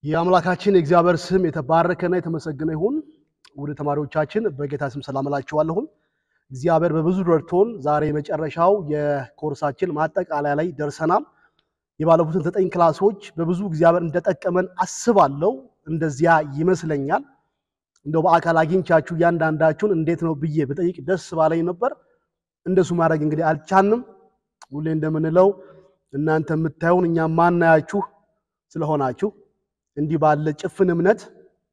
የአምላካችን የእግዚአብሔር ስም የተባረከና የተመሰገነ ይሁን። ወደ ተማሪዎቻችን በጌታ ስም ሰላም እላችኋለሁ። እግዚአብሔር በብዙ ረድቶን ዛሬ መጨረሻው የኮርሳችን ማጠቃለያ ላይ ደርሰናል። የባለፉትን 9 ክላሶች በብዙ እግዚአብሔር እንደጠቀመን አስባለሁ። እንደዚያ ይመስለኛል። እንደው በአካል አግኝቻችሁ ያንዳንዳችሁን እንዴት ነው ብዬ በጠይቅ ደስ ባለኝ ነበር። እንደሱ ማድረግ እንግዲህ አልቻልንም። ሁሌ እንደምንለው እናንተ የምታዩን እኛ ማናያችሁ ስለሆናችሁ እንዲህ ባለ ጭፍን እምነት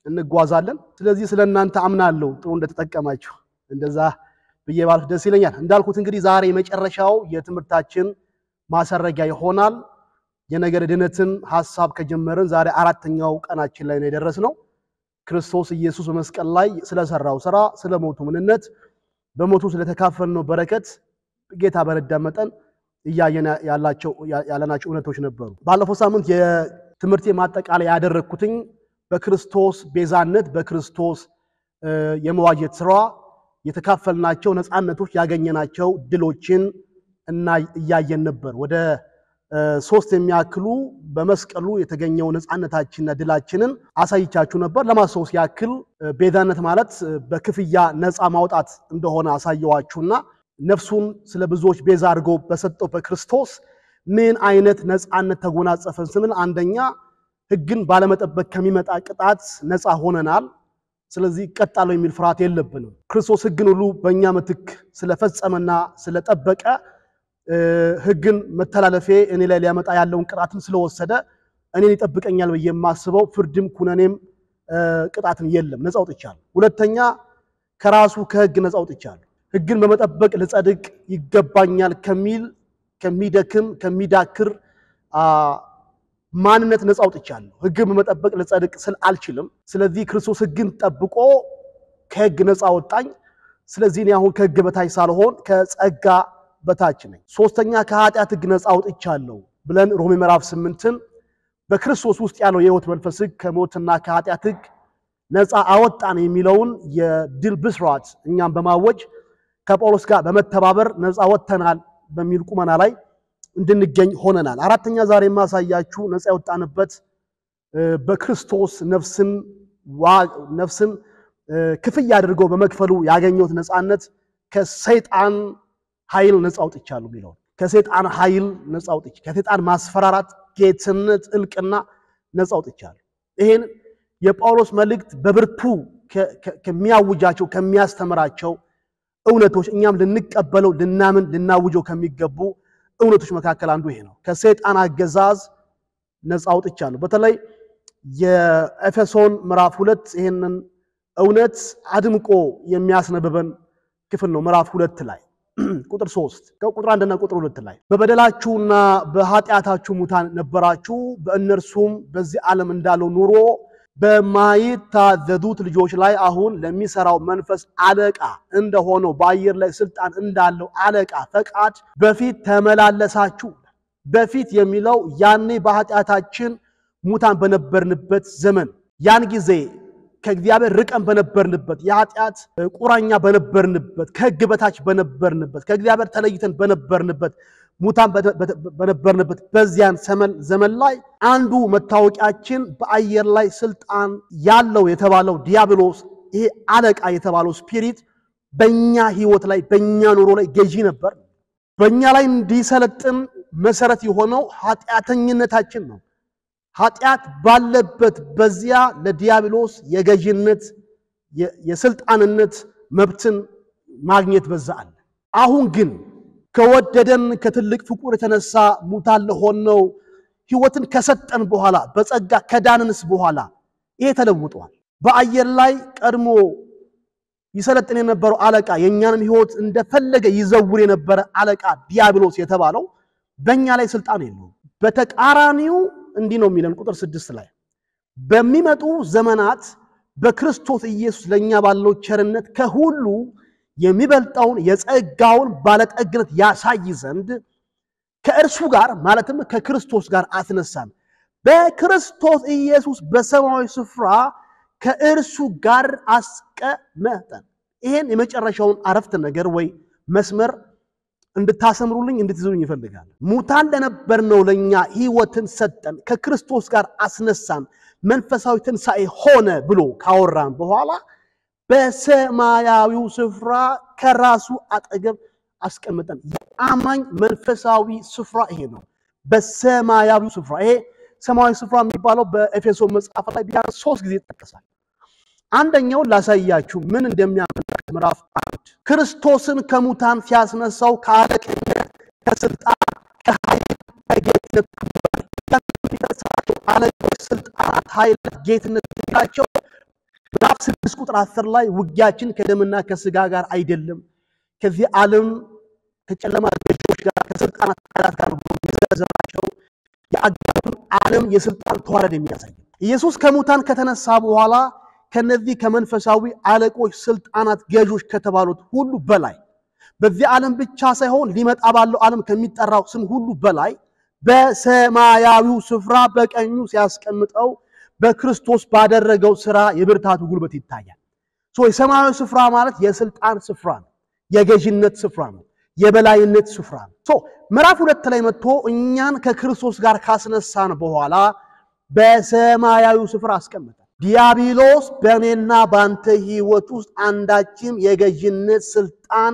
እንጓዛለን። ስለዚህ ስለናንተ አምናለሁ ጥሩ እንደተጠቀማችሁ እንደዛ ብዬ ባልኩ ደስ ይለኛል። እንዳልኩት እንግዲህ ዛሬ መጨረሻው የትምህርታችን ማሰረጊያ ይሆናል። የነገረ ድነትን ሐሳብ ከጀመረን ዛሬ 4ኛው ቀናችን ላይ ነው የደረስነው። ክርስቶስ ኢየሱስ በመስቀል ላይ ስለሰራው ሥራ፣ ስለሞቱ ምንነት፣ በሞቱ ስለተካፈልነው በረከት ጌታ በረዳ መጠን እያየን ያለናቸው እውነቶች ነበሩ። ባለፈው ሳምንት የትምህርቴ ማጠቃለያ ያደረኩትኝ በክርስቶስ ቤዛነት በክርስቶስ የመዋጀት ሥራ የተካፈልናቸው ነፃነቶች ያገኘናቸው ድሎችን እና እያየን ነበር። ወደ 3 የሚያክሉ በመስቀሉ የተገኘው ነፃነታችንና ድላችንን አሳይቻችሁ ነበር። ለማስታወስ ያክል ቤዛነት ማለት በክፍያ ነፃ ማውጣት እንደሆነ አሳየዋችሁና ነፍሱን ስለ ብዙዎች ቤዛ አድርጎ በሰጠው በክርስቶስ ምን አይነት ነፃነት ተጎናጸፈን ስንል አንደኛ ሕግን ባለመጠበቅ ከሚመጣ ቅጣት ነፃ ሆነናል። ስለዚህ ቀጣለው የሚል ፍርሃት የለብንም። ክርስቶስ ሕግን ሁሉ በእኛ ምትክ ስለፈጸመና ስለጠበቀ ሕግን መተላለፌ እኔ ላይ ሊያመጣ ያለውን ቅጣትም ስለወሰደ እኔን ይጠብቀኛል ብዬ የማስበው ፍርድም ኩነኔም ቅጣትም የለም፣ ነፃ ወጥቻለሁ። ሁለተኛ ከራሱ ከሕግ ነፃ ወጥቻለሁ። ሕግን በመጠበቅ ልጸድቅ ይገባኛል ከሚደክም ከሚዳክር ማንነት ነፃ ወጥቻለሁ። ሕግን በመጠበቅ ልጸድቅ አልችልም። ስለዚህ ክርስቶስ ሕግን ጠብቆ ከሕግ ነፃ ወጣኝ። ስለዚህ እኔ አሁን ከሕግ በታች ሳልሆን ከጸጋ በታች ነኝ። ሶስተኛ ከኃጢአት ሕግ ነፃ ወጥቻለሁ ብለን ሮሜ ምዕራፍ 8ን በክርስቶስ ውስጥ ያለው የሕይወት መንፈስ ሕግ ከሞትና ከኃጢአት ሕግ ነፃ አወጣን የሚለውን የድል ብስራት እኛም በማወጅ ከጳውሎስ ጋር በመተባበር ነፃ ወጥተናል በሚል ቁመና ላይ እንድንገኝ ሆነናል። አራተኛ ዛሬ ማሳያችሁ ነፃ የወጣንበት በክርስቶስ ነፍስን ክፍያ አድርጎ በመክፈሉ ያገኘሁት ነፃነት ከሰይጣን ኃይል ነፃ ወጥቻለሁ የሚለው ከሰይጣን ኃይል ነፃ ወጥቻለሁ፣ ከሰይጣን ማስፈራራት፣ ጌትነት፣ እልቅና ነፃ ወጥቻለሁ። ይሄን የጳውሎስ መልእክት በብርቱ ከሚያውጃቸው ከሚያስተምራቸው እውነቶች እኛም ልንቀበለው ልናምን ልናውጀው ከሚገቡ እውነቶች መካከል አንዱ ይሄ ነው። ከሰይጣን አገዛዝ ነፃ ወጥቻለሁ። በተለይ የኤፌሶን ምዕራፍ 2 ይሄንን እውነት አድምቆ የሚያስነብበን ክፍል ነው። ምዕራፍ 2 ላይ ቁጥር 3 ከቁጥር 1 እና ቁጥር 2 ላይ በበደላችሁና በኃጢአታችሁ ሙታን ነበራችሁ፣ በእነርሱም በዚህ ዓለም እንዳለው ኑሮ በማይታዘዙት ልጆች ላይ አሁን ለሚሰራው መንፈስ አለቃ እንደሆነው በአየር ላይ ስልጣን እንዳለው አለቃ ፈቃድ በፊት ተመላለሳችሁ። በፊት የሚለው ያኔ በኃጢአታችን ሙታን በነበርንበት ዘመን፣ ያን ጊዜ ከእግዚአብሔር ርቀን በነበርንበት፣ የኃጢአት ቁራኛ በነበርንበት፣ ከሕግ በታች በነበርንበት፣ ከእግዚአብሔር ተለይተን በነበርንበት፣ ሙታን በነበርንበት በዚያን ዘመን ላይ አንዱ መታወቂያችን በአየር ላይ ስልጣን ያለው የተባለው ዲያብሎስ፣ ይሄ አለቃ የተባለው ስፒሪት በእኛ ሕይወት ላይ በእኛ ኑሮ ላይ ገዢ ነበር። በእኛ ላይ እንዲሰለጥን መሰረት የሆነው ኃጢአተኝነታችን ነው። ኃጢአት ባለበት በዚያ ለዲያብሎስ የገዢነት የስልጣንነት መብትን ማግኘት በዛ አለ። አሁን ግን ከወደደን ከትልቅ ፍቅር የተነሳ ሙታን ለሆነው ሕይወትን ከሰጠን በኋላ በጸጋ ከዳንንስ በኋላ ይሄ ተለውጧል። በአየር ላይ ቀድሞ ይሰለጥን የነበረው አለቃ የኛንም ሕይወት እንደፈለገ ይዘውር የነበረ አለቃ ዲያብሎስ የተባለው በእኛ ላይ ስልጣን የለውም። በተቃራኒው እንዲህ ነው የሚለን ቁጥር 6 ላይ በሚመጡ ዘመናት በክርስቶስ ኢየሱስ ለኛ ባለው ቸርነት ከሁሉ የሚበልጣውን የጸጋውን ባለጠግነት ያሳይ ዘንድ ከእርሱ ጋር ማለትም ከክርስቶስ ጋር አስነሳን። በክርስቶስ ኢየሱስ በሰማያዊ ስፍራ ከእርሱ ጋር አስቀመጠን። ይሄን የመጨረሻውን አረፍተ ነገር ወይ መስመር እንድታሰምሩልኝ እንድትይዙልኝ ይፈልጋል። ሙታን ለነበርነው ለኛ ሕይወትን ሰጠን፣ ከክርስቶስ ጋር አስነሳን፣ መንፈሳዊ ትንሣኤ ሆነ ብሎ ካወራን በኋላ በሰማያዊው ስፍራ ከራሱ አጠገብ አስቀምጠን። የአማኝ መንፈሳዊ ስፍራ ይሄ ነው። በሰማያዊው ስፍራ ይሄ ሰማያዊ ስፍራ የሚባለው በኤፌሶን መጽሐፍ ላይ ቢያንስ 3 ጊዜ ይጠቀሳል። አንደኛው ላሳያችሁ ምን እንደሚያመለክት ምዕራፍ 1 ክርስቶስን ከሙታን ሲያስነሳው ከአለቅነት ከስልጣን ከኃይል ከጌትነት ከሚተሳቸው አለቆች ስልጣናት ኃይል ጌትነት ያላቸው ምዕራፍ 6 ቁጥር 10 ላይ ውጊያችን ከደምና ከስጋ ጋር አይደለም ከዚህ ዓለም ከጨለማ ገዦች ጋር ከስልጣናት ጋር ነው የአጋሩን ዓለም የስልጣን ተዋረድ የሚያሳይ ኢየሱስ ከሙታን ከተነሳ በኋላ ከነዚህ ከመንፈሳዊ አለቆች ስልጣናት ገዦች ከተባሉት ሁሉ በላይ በዚህ ዓለም ብቻ ሳይሆን ሊመጣ ባለው ዓለም ከሚጠራው ስም ሁሉ በላይ በሰማያዊው ስፍራ በቀኙ ሲያስቀምጠው በክርስቶስ ባደረገው ሥራ የብርታቱ ጉልበት ይታያል። የሰማያዊ ስፍራ ማለት የስልጣን ስፍራ ነው፣ የገዥነት ስፍራ ነው፣ የበላይነት ስፍራ ነው። ምዕራፍ 2 ላይ መጥቶ እኛን ከክርስቶስ ጋር ካስነሳን በኋላ በሰማያዊው ስፍራ አስቀመጠ። ዲያብሎስ በእኔና ባንተ ሕይወት ውስጥ አንዳችም የገዥነት ስልጣን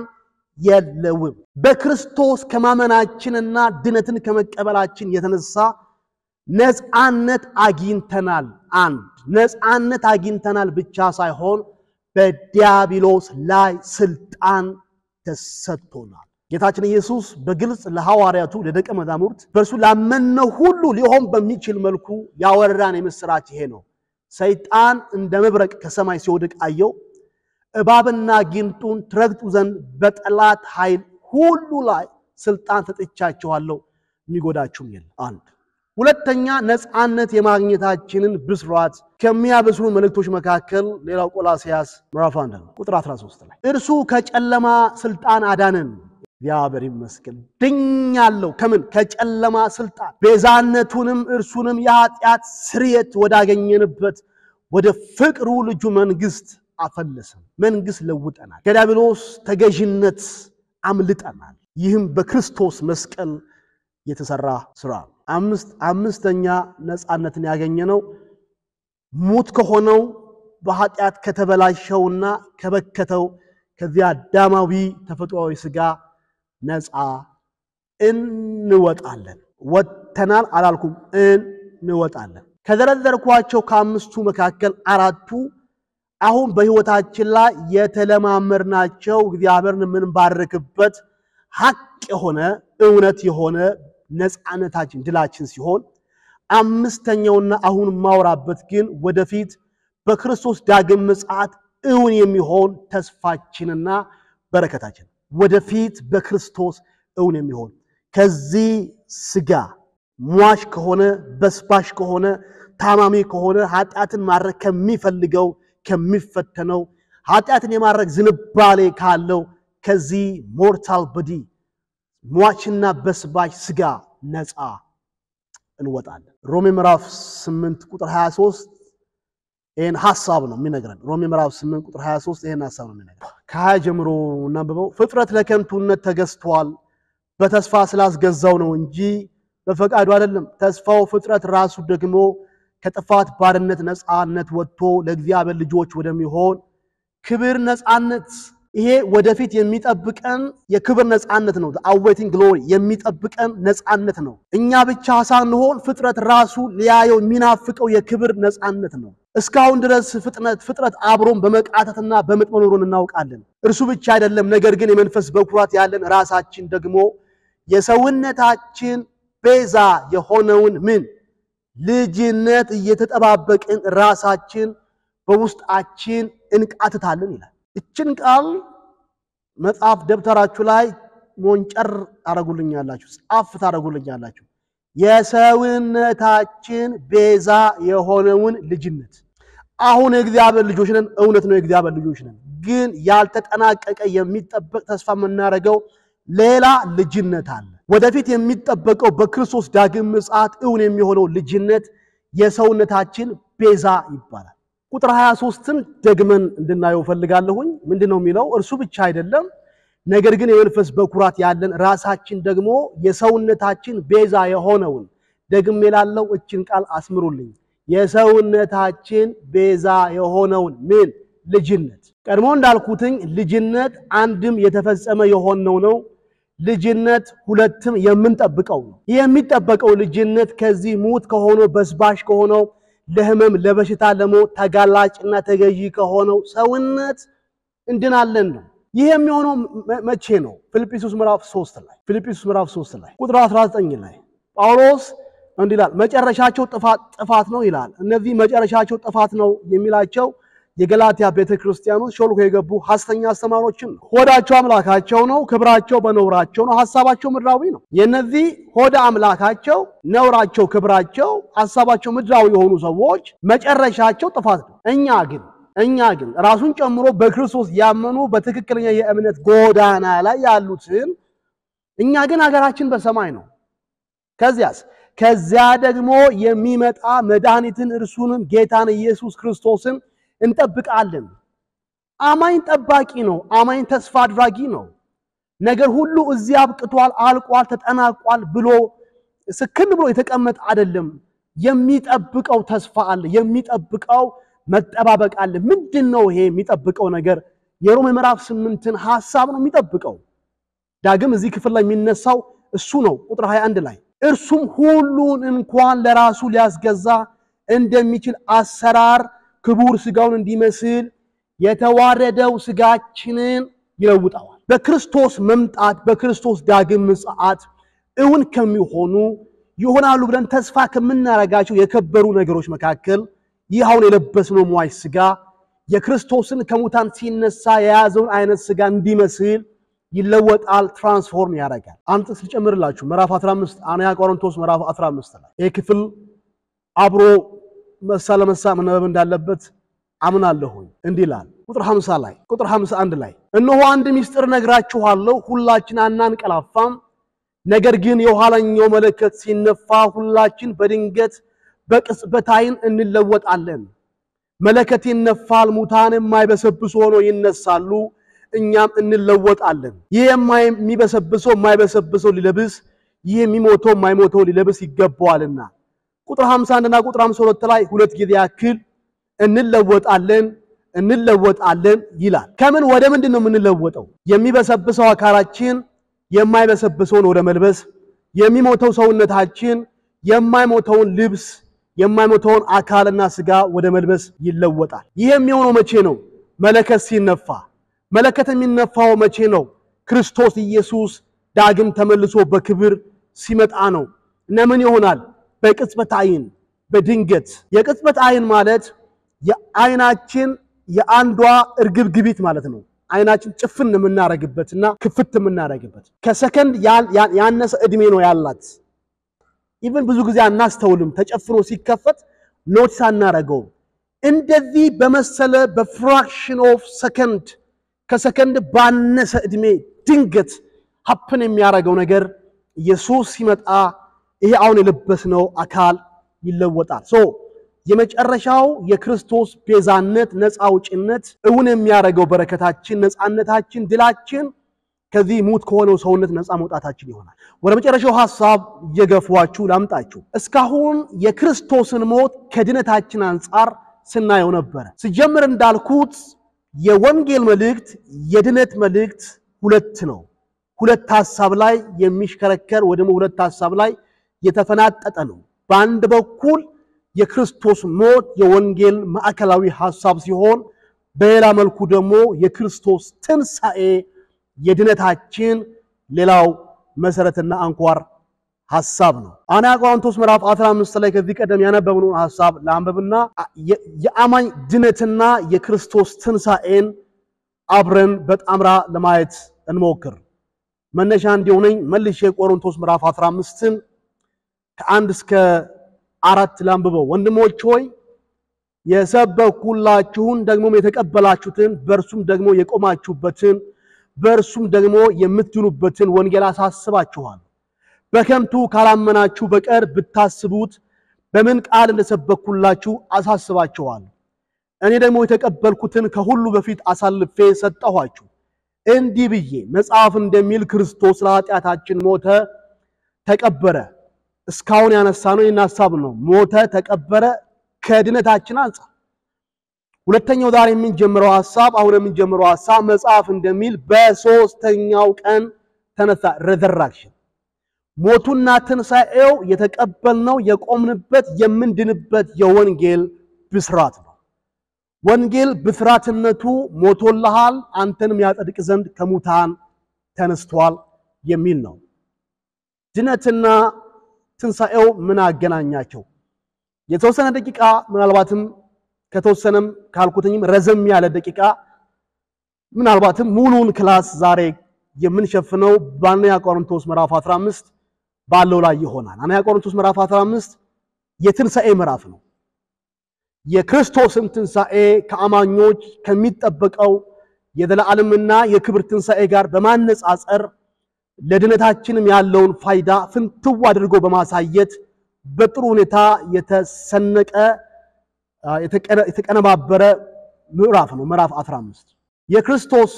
የለውም። በክርስቶስ ከማመናችንና ድነትን ከመቀበላችን የተነሳ ነፃነት አግኝተናል። ነፃነት አግኝተናል ብቻ ሳይሆን በዲያብሎስ ላይ ስልጣን ተሰጥቶናል። ጌታችን ኢየሱስ በግልጽ ለሐዋርያቱ ለደቀ መዛሙርት በእርሱ ላመነው ሁሉ ሊሆን በሚችል መልኩ ያወራን የምስራች ይሄ ነው። ሰይጣን እንደ መብረቅ ከሰማይ ሲወድቅ አየው። እባብና ጊንጡን ትረግጡ ዘንድ በጠላት ኃይል ሁሉ ላይ ስልጣን ሰጥቻችኋለሁ፣ የሚጎዳችሁም የለም። ሁለተኛ ነፃነት የማግኘታችንን ብስራት ከሚያበስሩ መልእክቶች መካከል ሌላው ቆላስይስ ምዕራፍ 1 ቁጥር 13 ላይ እርሱ ከጨለማ ስልጣን አዳነን። እግዚአብሔር ይመስገን ድኛለሁ። ከምን? ከጨለማ ስልጣን ቤዛነቱንም እርሱንም የኃጢአት ስርየት ወዳገኘንበት ወደ ፍቅሩ ልጁ መንግስት አፈለሰን። መንግስት ለውጠናል። ከዲያብሎስ ተገዥነት አምልጠናል። ይህም በክርስቶስ መስቀል የተሰራ ስራ። አምስተኛ ነፃነትን ያገኘነው ሞት ከሆነው በኃጢአት ከተበላሸውና ከበከተው ከዚያ አዳማዊ ተፈጥሯዊ ስጋ ነፃ እንወጣለን። ወጥተናል አላልኩም፣ እንወጣለን። ከዘረዘርኳቸው ከአምስቱ መካከል 4ቱ አሁን በህይወታችን ላይ የተለማመርናቸው እግዚአብሔርን የምንባርክበት ሐቅ የሆነ እውነት የሆነ ነፃነታችን ድላችን ሲሆን፣ አምስተኛውና አሁን ማውራበት ግን ወደፊት በክርስቶስ ዳግም ምጽአት እውን የሚሆን ተስፋችንና በረከታችን ወደፊት በክርስቶስ እውን የሚሆን ከዚህ ስጋ ሟሽ ከሆነ በስባሽ ከሆነ ታማሚ ከሆነ ኃጢአትን ማድረግ ከሚፈልገው ከሚፈተነው ኃጢአትን የማድረግ ዝንባሌ ካለው ከዚህ ሞርታል ቦዲ ሟችና በስባሽ ስጋ ነፃ እንወጣለን። ሮሜ ምዕራፍ 8 ቁጥር 23 ይሄን ሐሳብ ነው የሚነግረን። ሮሜ ምዕራፍ 8 ቁጥር 23 ይሄን ሐሳብ ነው የሚነግረን። ከ20 ጀምሮ እናንብበው። ፍጥረት ለከንቱነት ተገዝቷል፣ በተስፋ ስላስገዛው ነው እንጂ በፈቃዱ አይደለም። ተስፋው ፍጥረት ራሱ ደግሞ ከጥፋት ባርነት ነፃነት ወጥቶ ለእግዚአብሔር ልጆች ወደሚሆን ክብር ነፃነት፣ ይሄ ወደፊት የሚጠብቀን የክብር ነፃነት ነው። awaiting glory የሚጠብቀን ነፃነት ነው። እኛ ብቻ ሳንሆን ፍጥረት ራሱ ሊያየው የሚናፍቀው የክብር ነፃነት ነው። እስካሁን ድረስ ፍጥረት አብሮን በመቃተትና በመጥመኖሩን እናውቃለን። እርሱ ብቻ አይደለም፣ ነገር ግን የመንፈስ በኩራት ያለን ራሳችን ደግሞ የሰውነታችን ቤዛ የሆነውን ልጅነት እየተጠባበቅን ራሳችን በውስጣችን እንቃትታለን ይላል። እችን ቃል መጽሐፍ ደብተራችሁ ላይ ሞንጨር አረጉልኛላችሁ፣ ጻፍ ታረጉልኛላችሁ። የሰውነታችን ቤዛ የሆነውን ልጅነት። አሁን የእግዚአብሔር ልጆች ነን፣ እውነት ነው፣ የእግዚአብሔር ልጆች ነን። ግን ያልተጠናቀቀ የሚጠበቅ ተስፋ የምናደርገው ሌላ ልጅነት አለ። ወደፊት የሚጠበቀው በክርስቶስ ዳግም ምጽአት እውን የሚሆነው ልጅነት የሰውነታችን ቤዛ ይባላል። ቁጥር 23ን ደግመን እንድናየው ፈልጋለሁኝ። ምንድነው የሚለው? እርሱ ብቻ አይደለም፣ ነገር ግን የመንፈስ በኩራት ያለን ራሳችን ደግሞ የሰውነታችን ቤዛ የሆነውን ደግሜ ላለው እችን ቃል አስምሩልኝ የሰውነታችን ቤዛ የሆነውን ምን ልጅነት ቀድሞ እንዳልኩትኝ ልጅነት አንድም የተፈጸመ የሆነው ነው ልጅነት ሁለትም የምንጠብቀው ነው የሚጠበቀው ልጅነት ከዚህ ሙት ከሆነው በስባሽ ከሆነው ለህመም ለበሽታ ለሞት ተጋላጭና ተገዢ ከሆነው ሰውነት እንድናለን ነው ይሄ የሚሆነው መቼ ነው ፊልጵስዩስ ምዕራፍ 3 ላይ ቁጥር 19 ላይ ጳውሎስ እንዲላል መጨረሻቸው ጥፋት ነው ይላል እነዚህ መጨረሻቸው ጥፋት ነው የሚላቸው የገላትያ ቤተክርስቲያኖች ሾልኮ የገቡ ሐሰተኛ አስተማሪዎችን ሆዳቸው አምላካቸው ነው ክብራቸው በነውራቸው ነው ሐሳባቸው ምድራዊ ነው የነዚህ ሆዳ አምላካቸው ነውራቸው ክብራቸው ሐሳባቸው ምድራዊ የሆኑ ሰዎች መጨረሻቸው ጥፋት ነው እኛ ግን ራሱን ጨምሮ በክርስቶስ ያመኑ በትክክለኛ የእምነት ጎዳና ላይ ያሉትን እኛ ግን ሀገራችን በሰማይ ነው ከዚያ ደግሞ የሚመጣ መድኃኒትን እርሱንም ጌታን ኢየሱስ ክርስቶስን እንጠብቃለን አማኝ ጠባቂ ነው አማኝ ተስፋ አድራጊ ነው ነገር ሁሉ እዚህ አብቅቷል አልቋል ተጠናቋል ብሎ ስክን ብሎ የተቀመጠ አይደለም የሚጠብቀው ተስፋ አለ የሚጠብቀው መጠባበቅ አለ ምንድነው ይሄ የሚጠብቀው ነገር የሮሜ ምዕራፍ 8ን ሐሳብ ነው የሚጠብቀው ዳግም እዚህ ክፍል ላይ የሚነሳው እሱ ነው ቁጥር 21 ላይ እርሱም ሁሉን እንኳን ለራሱ ሊያስገዛ እንደሚችል አሰራር ክቡር ስጋውን እንዲመስል የተዋረደው ስጋችንን ይለውጣዋል በክርስቶስ መምጣት በክርስቶስ ዳግም ምጽአት እውን ከሚሆኑ ይሆናሉ ብለን ተስፋ ከምናረጋቸው የከበሩ ነገሮች መካከል ይሁን የለበስነው ሟይ ስጋ የክርስቶስን ከሙታን ሲነሳ የያዘውን አይነት ስጋ እንዲመስል ይለወጣል ትራንስፎርም ያደርጋል አንተ ሲጨምርላችሁ ምዕራፍ 15 አንያ ቆሮንቶስ ምዕራፍ 15 ላይ ይሄ ክፍል አብሮ መሳለመሳ መነበብ እንዳለበት አምናለሁ እንዲላል ቁጥር 50 ላይ ቁጥር 51 ላይ እነሆ አንድ ሚስጥር ነግራችኋለሁ ሁላችን አናንቀላፋም ነገር ግን የኋላኛው መለከት ሲነፋ ሁላችን በድንገት በቅጽበት አይን እንለወጣለን መለከት ይነፋል ሙታን የማይበሰብሱ ሆኖ ይነሳሉ እኛም እንለወጣለን ይሄ የማይበሰብሰው ሊለብስ ይሄ የሚሞተው የማይሞተው ሊለብስ ይገባዋልና ቁጥር 51 እና ቁጥር 52 ላይ ሁለት ጊዜ ያክል እንለወጣለን ይላል ከምን ወደ ምንድነው የምንለወጠው የሚበሰብሰው አካላችን የማይበሰብሰውን ወደ መልበስ የሚሞተው ሰውነታችን የማይሞተውን ልብስ የማይሞተውን አካልና ስጋ ወደ መልበስ ይለወጣል ይሄ የሚሆነው መቼ ነው መለከት ሲነፋ መለከት የሚነፋው መቼ ነው ክርስቶስ ኢየሱስ ዳግም ተመልሶ በክብር ሲመጣ ነው እና ምን ይሆናል በቅጽበት አይን በድንገት የቅጽበት አይን ማለት የአይናችን የአንዷ እርግብግቢት ማለት ነው አይናችን ጭፍን የምናረግበትና ክፍት የምናረግበት ከሰከንድ ያነሰ እድሜ ነው ያላት ኢቭን ብዙ ጊዜ አናስተውልም ተጨፍኖ ሲከፈት ኖትስ አናረገው እንደዚህ በመሰለ በፍራክሽን ኦፍ ሰከንድ ከሰከንድ ባነሰ እድሜ ድንገት ሀፕን የሚያረገው ነገር ኢየሱስ ሲመጣ ይሄ አሁን የለበስነው አካል ይለወጣል የመጨረሻው የክርስቶስ ቤዛነት ነፃ አውጭነት እውን የሚያረገው በረከታችን ነፃነታችን ድላችን ከዚህ ሙት ከሆነው ሰውነት ነፃ መውጣታችን ይሆናል ወደ መጨረሻው ሐሳብ እየገፋችሁ ላምጣችሁ እስካሁን የክርስቶስን ሞት ከድነታችን አንፃር ስናየው ነበር ሲጀምር እንዳልኩት የወንጌል መልእክት የድነት መልእክት ሁለት ሐሳብ ላይ የሚሽከረከር ወደ ሁለት ሐሳብ ላይ የተፈናጠጠ ነው በአንድ በኩል የክርስቶስ ሞት የወንጌል ማዕከላዊ ሐሳብ ሲሆን በሌላ መልኩ ደግሞ የክርስቶስ ትንሳኤ የድነታችን ሌላው መሰረትና አንኳር ሐሳብ ነው አንያ ቆሮንቶስ ምዕራፍ 15 ላይ ከዚህ ቀደም ያነበብነው ሐሳብ ለአንበብና የአማኝ ድነትና የክርስቶስ ትንሳኤን አብረን በጣምራ ለማየት እንሞክር መነሻ እንዲሆነኝ መልሼ ቆሮንቶስ ምዕራፍ 15ን ከ1 እስከ 4 ላንብበው ወንድሞች ሆይ የሰበኩላችሁን ደግሞ የተቀበላችሁትን በርሱም ደግሞ የቆማችሁበትን በርሱም ደግሞ የምትድኑበትን ወንጌል አሳስባችኋል በከንቱ ካላመናችሁ በቀር ብታስቡት በምን ቃል እንደሰበኩላችሁ አሳስባችኋል እኔ ደግሞ የተቀበልኩትን ከሁሉ በፊት አሳልፌ ሰጣኋችሁ እንዲህ ብዬ መጽሐፍ እንደሚል ክርስቶስ ለኃጢአታችን ሞተ ተቀበረ። እስካሁን ያነሳነው ይህን ሐሳብ ነው። ሞተ ተቀበረ ከድነታችን አንፃር። ሁለተኛው ዛሬ የምንጀምረው ሐሳብ አሁን የምንጀምረው ሐሳብ መጽሐፍ እንደሚል በሶስተኛው ቀን ተነሳ። resurrection ሞቱና ትንሣኤው የተቀበልነው የቆምንበት የምንድንበት የወንጌል ብስራት ነው። ወንጌል ብስራትነቱ ሞቶልሃል አንተንም ያጸድቅ ዘንድ ከሙታን ተነስቷል የሚል ነው። ድነትና ትንሣኤው ምን አገናኛቸው? የተወሰነ ደቂቃ ምናልባትም ከተወሰነም ካልኩትኝም ረዘም ያለ ደቂቃ ምናልባትም ሙሉን ክላስ ዛሬ የምንሸፍነው በአንደኛ ቆሮንቶስ ምዕራፍ 15 ባለው ላይ ይሆናል። አንደኛ ቆሮንቶስ ምዕራፍ 15 የትንሣኤ ምዕራፍ ነው። የክርስቶስን ትንሣኤ ከአማኞች ከሚጠበቀው የዘላለምና የክብር ትንሣኤ ጋር በማነጻጸር ለድነታችንም ያለውን ፋይዳ ፍንትው አድርጎ በማሳየት በጥሩ ሁኔታ የተሰነቀ የተቀነባበረ ምዕራፍ ነው። ምዕራፍ 15 የክርስቶስ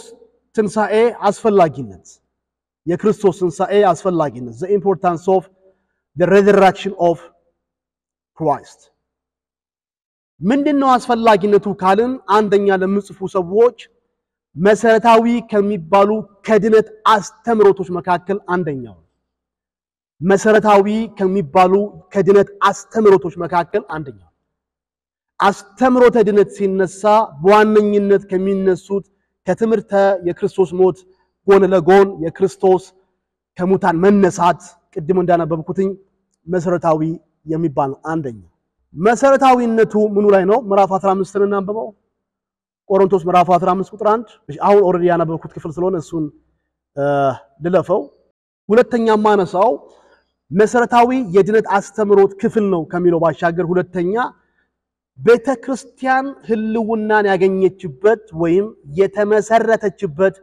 ትንሣኤ አስፈላጊነት የክርስቶስ ትንሣኤ አስፈላጊነት the importance of the resurrection of Christ ምንድነው አስፈላጊነቱ ካልን አንደኛ ለምጽፉ ሰዎች መሰረታዊ ከሚባሉ ከድነት አስተምሮቶች መካከል አንደኛው መሰረታዊ ከሚባሉ ከድነት አስተምሮቶች መካከል አንደኛው አስተምሮተ ድነት ሲነሳ በዋነኝነት ከሚነሱት ከትምህርተ የክርስቶስ ሞት ጎን ለጎን የክርስቶስ ከሙታን መነሳት ቅድም እንዳነበብኩትኝ መሰረታዊ የሚባል አንደኛ መሰረታዊነቱ ምኑ ላይ ነው? ምዕራፍ 15 እናንብበው። ቆሮንቶስ ምዕራፍ 15 ቁጥር 1 አሁን ኦሬዲ ያነበብኩት ክፍል ስለሆነ እሱን ልለፈው። ሁለተኛ ማነሳው መሰረታዊ የድነት አስተምሮት ክፍል ነው ከሚለው ባሻገር ሁለተኛ ቤተክርስቲያን ህልውናን ያገኘችበት ወይም የተመሰረተችበት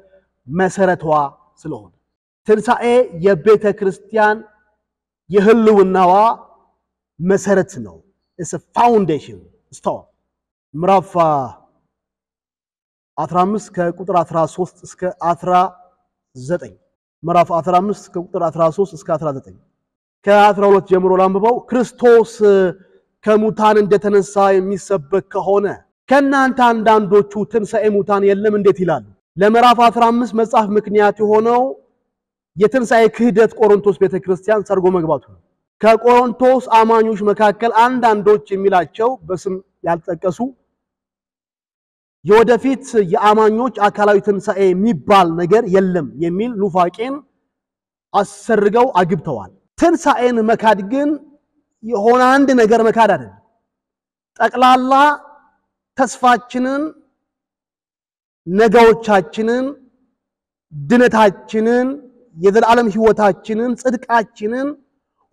መሰረቷ ስለሆነ ትንሣኤ የቤተክርስቲያን የህልውናዋ መሰረት ነው። it's a foundation stone ምዕራፍ 15 ከቁጥር 13 እስከ 19 ምዕራፍ 15 ከቁጥር 13 እስከ 19 ከ12 ጀምሮ ላንብበው። ክርስቶስ ከሙታን እንደተነሳ የሚሰበክ ከሆነ ከናንተ አንዳንዶቹ ትንሣኤ ሙታን የለም እንዴት ይላሉ? ለምዕራፍ 15 መጽሐፍ ምክንያት የሆነው የትንሣኤ ክህደት ቆሮንቶስ ቤተክርስቲያን ሰርጎ መግባቱ ነው። ከቆሮንቶስ አማኞች መካከል አንዳንዶች የሚላቸው በስም ያልተጠቀሱ የወደፊት የአማኞች አካላዊ ትንሣኤ የሚባል ነገር የለም የሚል ኑፋቄን አሰርገው አግብተዋል። ትንሣኤን መካድ ግን የሆነ አንድ ነገር መካድ አይደለም። ጠቅላላ ተስፋችንን ነገዎቻችንን ድነታችንን የዘላለም ህይወታችንን ጽድቃችንን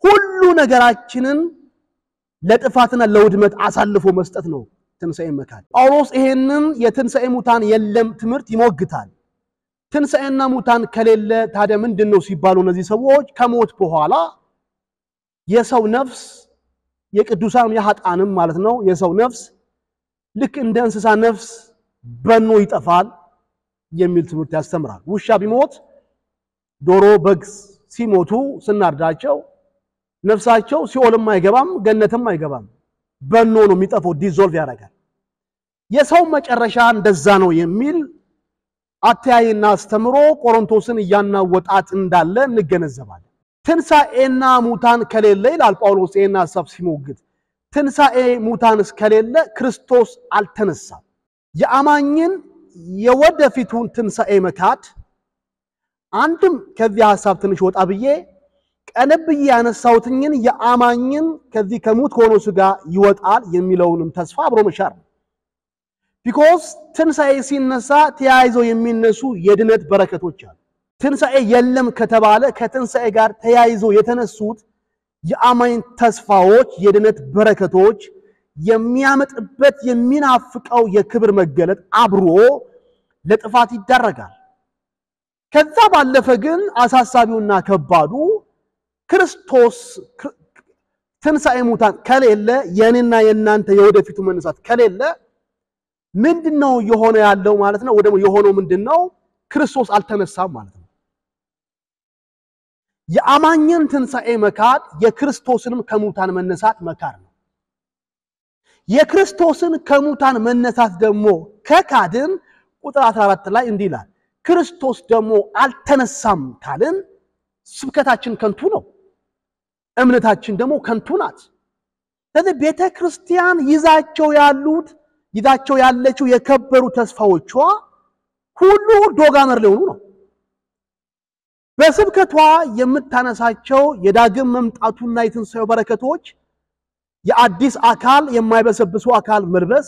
ሁሉ ነገራችንን ለጥፋትና ለውድመት አሳልፎ መስጠት ነው ትንሣኤ መካድ። ጳውሎስ ይሄንን የትንሣኤ ሙታን የለም ትምህርት ይሞግታል። ትንሣኤና ሙታን ከሌለ ታዲያ ምንድነው ሲባሉ እነዚህ ሰዎች ከሞት በኋላ የሰው ነፍስ የቅዱሳን የኃጥአንም ማለት ነው የሰው ነፍስ ልክ እንደ እንስሳ ነፍስ በኖ ይጠፋል የሚል ትምህርት ያስተምራል። ውሻ ቢሞት ዶሮ በግ ሲሞቱ ስናርዳቸው ነፍሳቸው ሲኦልም አይገባም ገነትም አይገባም በኖ ነው የሚጠፋው ዲዞልቭ ያደርጋል። የሰው መጨረሻ እንደዛ ነው የሚል አተያይና አስተምሮ ቆሮንቶስን ያናወጣት እንዳለ እንገነዘባለን። ትንሣኤና ሙታን ከሌለ ይላል ጳውሎስ ይሄን ሐሳብ ሲሞግት ትንሣኤ ሙታን እስከሌለ ክርስቶስ አልተነሳም። የአማኝን የወደፊቱን ትንሣኤ መካድ አንድም ከዚህ ሐሳብ ትንሽ ወጣ ብዬ ቀነብዬ ያነሳውትኝን የአማኝን ከዚህ ከሙት ሆኖ ስጋ ይወጣል የሚለውንም ተስፋ አብሮ መሻር because ትንሣኤ ሲነሳ ተያይዞ የሚነሱ የድነት በረከቶች አሉ። ትንሣኤ የለም ከተባለ ከትንሣኤ ጋር ተያይዞ የተነሱት የአማኝ ተስፋዎች የድነት በረከቶች የሚያመጥበት የሚናፍቀው የክብር መገለጥ አብሮ ለጥፋት ይዳረጋል። ከዛ ባለፈ ግን አሳሳቢውና ከባዱ ክርስቶስ ትንሣኤ ሙታን ከሌለ የኔና የናንተ የወደፊቱ መነሳት ከሌለ ምንድነው የሆነ ያለው ማለት ነው? ወደሞ የሆነው ምንድነው? ክርስቶስ አልተነሳም ማለት ነው። የአማኝን ትንሣኤ መካድ የክርስቶስንም ከሙታን መነሳት መካድ ነው። የክርስቶስን ከሙታን መነሳት ደግሞ ከካድን ቁጥር 14 ላይ እንዲህ ይላል፣ ክርስቶስ ደግሞ አልተነሳም ካልን ስብከታችን ከንቱ ነው፣ እምነታችን ደግሞ ከንቱ ናት። ስለዚህ ቤተክርስቲያን ይዛቸው ያለችው የከበሩ ተስፋዎቿ ሁሉ ዶጋመር ሊሆኑ ነው። በስብከቷ የምታነሳቸው የዳግም መምጣቱና የትንሣኤው በረከቶች የአዲስ አካል የማይበሰብሱ አካል መልበስ፣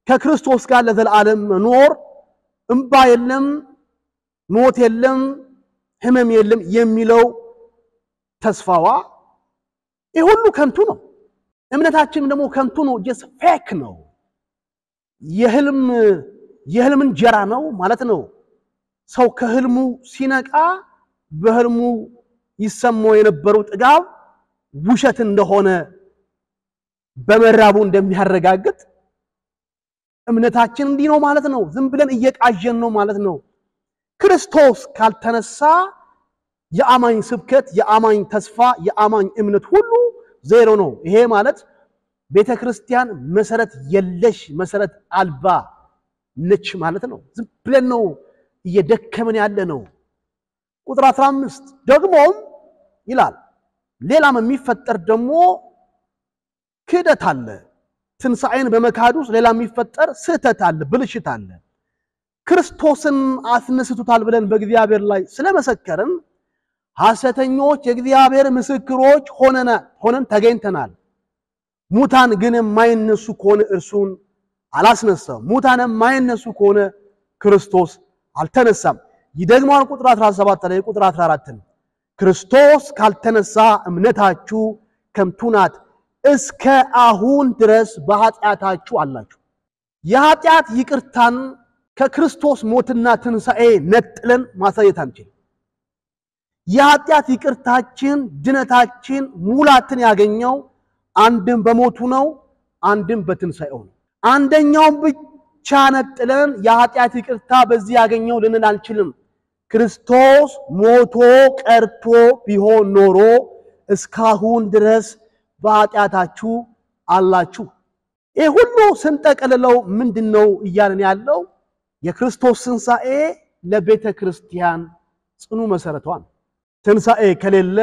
ከክርስቶስ ጋር ለዘላለም መኖር፣ እንባ የለም፣ ሞት የለም፣ ህመም የለም የሚለው ተስፋዋ ይህ ሁሉ ከንቱ ነው። እምነታችን ደግሞ ከንቱ ነው፣ just fake ነው። የህልም እንጀራ ነው ማለት ነው። ሰው ከህልሙ ሲነቃ በህልሙ ይሰማው የነበረው ጥጋብ ውሸት እንደሆነ በመራቡ እንደሚያረጋግጥ እምነታችን እንዲህ ነው ማለት ነው። ዝም ብለን እየቃዠን ነው ማለት ነው። ክርስቶስ ካልተነሳ የአማኝ ስብከት፣ የአማኝ ተስፋ፣ የአማኝ እምነት ሁሉ ዜሮ ነው። ይሄ ማለት ቤተክርስቲያን መሰረት የለሽ መሰረት አልባ ነች ማለት ነው። ዝም ብለን ነው እየደከመን ያለ ነው። ቁጥር 15 ደግሞም ይላል ሌላም የሚፈጠር ደግሞ ክደት አለ። ትንሣኤን በመካዱ ሌላ የሚፈጠር ስህተት አለ፣ ብልሽት አለ። ክርስቶስን አስነስቶታል ብለን በእግዚአብሔር ላይ ስለመሰከርን ሐሰተኞች የእግዚአብሔር ምስክሮች ሆነን ተገኝተናል። ሙታን ግን የማይነሱ ከሆነ እርሱን አላስነሳም። ሙታን የማይነሱ ከሆነ ክርስቶስ አልተነሳም። ይደግማል ቁጥር 17 ላይ ቁጥር 14 ክርስቶስ ካልተነሳ እምነታችሁ ከንቱ ናት፣ እስከ አሁን ድረስ በኃጢአታችሁ አላችሁ። የኃጢአት ይቅርታን ከክርስቶስ ሞትና ትንሣኤ ነጥለን ማሳየት አንችልም። የኃጢአት ይቅርታችን ድነታችን ሙላትን ያገኘው አንድም በሞቱ ነው፣ አንድም በትንሣኤው ነው። አንደኛውን ብቻ ነጥለን የኃጢአት ይቅርታ በዚህ ያገኘው ልንል አንችልም። ክርስቶስ ሞቶ ቀርቶ ቢሆን ኖሮ እስካሁን ድረስ በኃጢአታችሁ አላችሁ። ይህ ሁሉ ስንጠቀልለው ምንድነው እያልን ያለው? የክርስቶስ ትንሣኤ ለቤተ ክርስቲያን ጽኑ መሰረቷ ነው። ትንሣኤ ከሌለ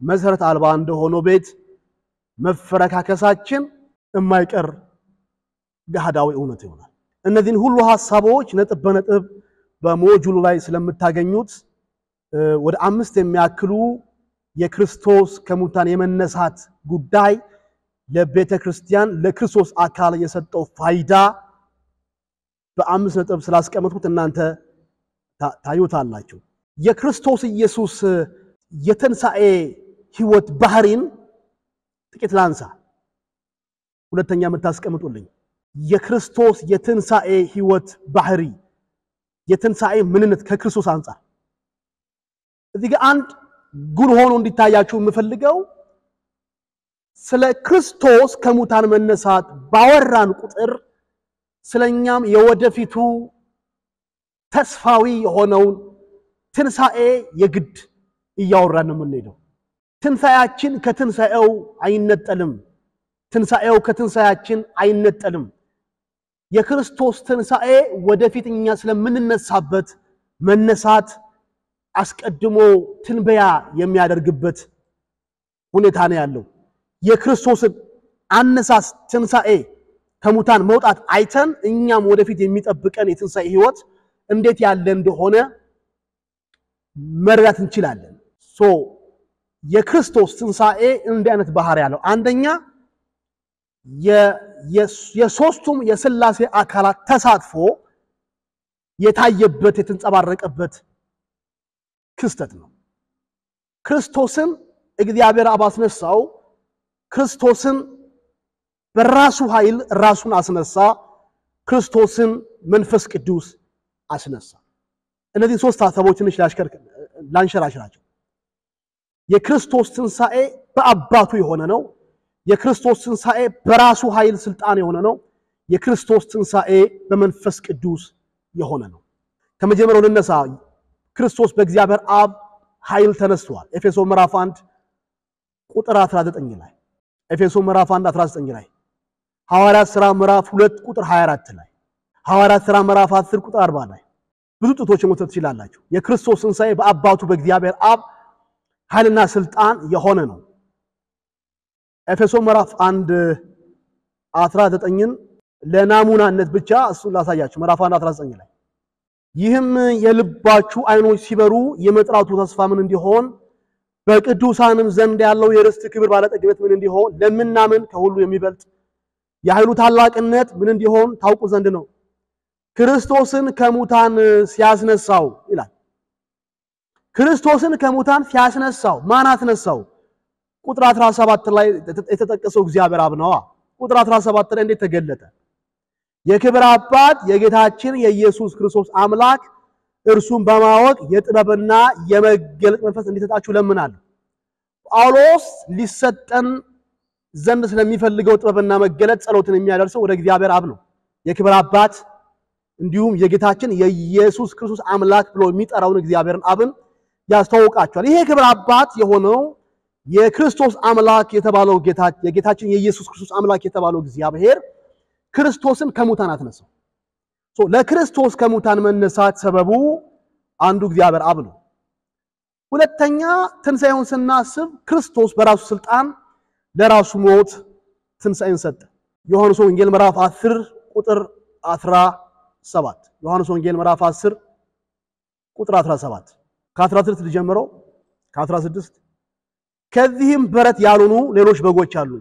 መሰረት አልባ እንደሆነ ቤት መፈረካከሳችን የማይቀር ገሃዳዊ እውነት ይሆናል። እነዚህን ሁሉ ሐሳቦች ነጥብ በነጥብ በሞጁሉ ላይ ስለምታገኙት ወደ 5 የሚያክሉ የክርስቶስ ከሙታን የመነሳት ጉዳይ ለቤተ ክርስቲያን ለክርስቶስ አካል የሰጠው ፋይዳ በ5 ነጥብ ስላስቀመጥኩት እናንተ ታዩታላችሁ። የክርስቶስ ኢየሱስ የትንሣኤ ሕይወት ባህሪን ጥቂት ላንሳ። ሁለተኛ የምታስቀምጡልኝ የክርስቶስ የትንሣኤ ሕይወት ባህሪ የትንሣኤ ምንነት ከክርስቶስ አንፃር እዚህ ጋር አንድ ጉል ሆኖ እንዲታያችሁ የምፈልገው ስለ ክርስቶስ ከሙታን መነሳት ባወራን ቁጥር ስለኛም የወደፊቱ ተስፋዊ የሆነው ትንሣኤ የግድ እያወራን ነው የምንሄደው። ትንሣኤያችን ከትንሣኤው አይነጠልም። ትንሣኤው ከትንሣኤያችን አይነጠልም። የክርስቶስ ትንሣኤ ወደፊት እኛ ስለምንነሳበት መነሳት አስቀድሞ ትንበያ የሚያደርግበት ሁኔታ ነው ያለው። የክርስቶስን አነሳስ ትንሣኤ ከሙታን መውጣት አይተን እኛም ወደፊት የሚጠብቀን የትንሣኤ ሕይወት እንዴት ያለ እንደሆነ መረዳት እንችላለን። የክርስቶስ ትንሣኤ እንዲህ አይነት ባህሪ ያለው አንደኛ የሶስቱም የሥላሴ አካላት ተሳትፎ የታየበት የተንጸባረቀበት ክስተት ነው። ክርስቶስን እግዚአብሔር አብ አስነሳው። ክርስቶስን በራሱ ኃይል ራሱን አስነሳ። ክርስቶስን መንፈስ ቅዱስ አስነሳ። እነዚህ ሶስት ሐሳቦች ትንሽ ላንሸራሽራቸው። የክርስቶስ ትንሣኤ በአባቱ የሆነ ነው። የክርስቶስ ትንሣኤ በራሱ ኃይል ስልጣን የሆነ ነው። የክርስቶስ ትንሣኤ በመንፈስ ቅዱስ የሆነ ነው። ከመጀመሪያው ልነሳ ክርስቶስ በእግዚአብሔር አብ ኃይል ተነስቷል ኤፌሶን ምዕራፍ 1 ቁጥር 19 ላይ ኤፌሶን ምዕራፍ 1 19 ላይ ሐዋርያት ሥራ ምዕራፍ 2 ቁጥር 24 ላይ ሐዋርያት ሥራ ምዕራፍ 10 ቁጥር 40 ላይ ብዙ ጥቅሶችን መውሰድ ትችላላችሁ የክርስቶስ ትንሣኤ በአባቱ በእግዚአብሔር አብ ኃይልና ስልጣን የሆነ ነው ኤፌሶን ምዕራፍ 1 19ን ለናሙናነት ብቻ እሱን ላሳያችሁ ምዕራፍ 1 19 ላይ ይህም የልባችሁ አይኖች ሲበሩ የመጥራቱ ተስፋ ምን እንዲሆን በቅዱሳንም ዘንድ ያለው የርስት ክብር ባለጠግነት ምን እንዲሆን ለምናምን ከሁሉ የሚበልጥ የኃይሉ ታላቅነት ምን እንዲሆን ታውቁ ዘንድ ነው ክርስቶስን ከሙታን ሲያስነሳው ይላል ክርስቶስን ከሙታን ሲያስነሳው ማን አስነሳው ቁጥር 17 ላይ የተጠቀሰው እግዚአብሔር አብ ነው ቁጥር 17 ላይ እንዴት ተገለጠ የክብር አባት የጌታችን የኢየሱስ ክርስቶስ አምላክ እርሱን በማወቅ የጥበብና የመገለጥ መንፈስ እንዲሰጣችሁ ለምናለሁ ጳውሎስ ሊሰጠን ዘንድ ስለሚፈልገው ጥበብና መገለጥ ጸሎትን የሚያደርሰው ወደ እግዚአብሔር አብ ነው የክብር አባት እንዲሁም የጌታችን የኢየሱስ ክርስቶስ አምላክ ብሎ የሚጠራውን እግዚአብሔርን አብን ያስተዋውቃቸዋል ይሄ ክብር አባት የሆነው የክርስቶስ አምላክ የተባለው የጌታችን የኢየሱስ ክርስቶስ አምላክ የተባለው እግዚአብሔር ክርስቶስን ከሙታን አስነሳው ለክርስቶስ ከሙታን መነሳት ሰበቡ አንዱ እግዚአብሔር አብ ነው ሁለተኛ ትንሣኤውን ስናስብ ክርስቶስ በራሱ ስልጣን ለራሱ ሞት ትንሣኤን ሰጠ ዮሐንስ ወንጌል ምዕራፍ 10 ቁጥር 17 ዮሐንስ ወንጌል ምዕራፍ 10 ቁጥር 17 ከ16 ጀምሮ ከ16 ከዚህም በረት ያሉኑ ሌሎች በጎች አሉ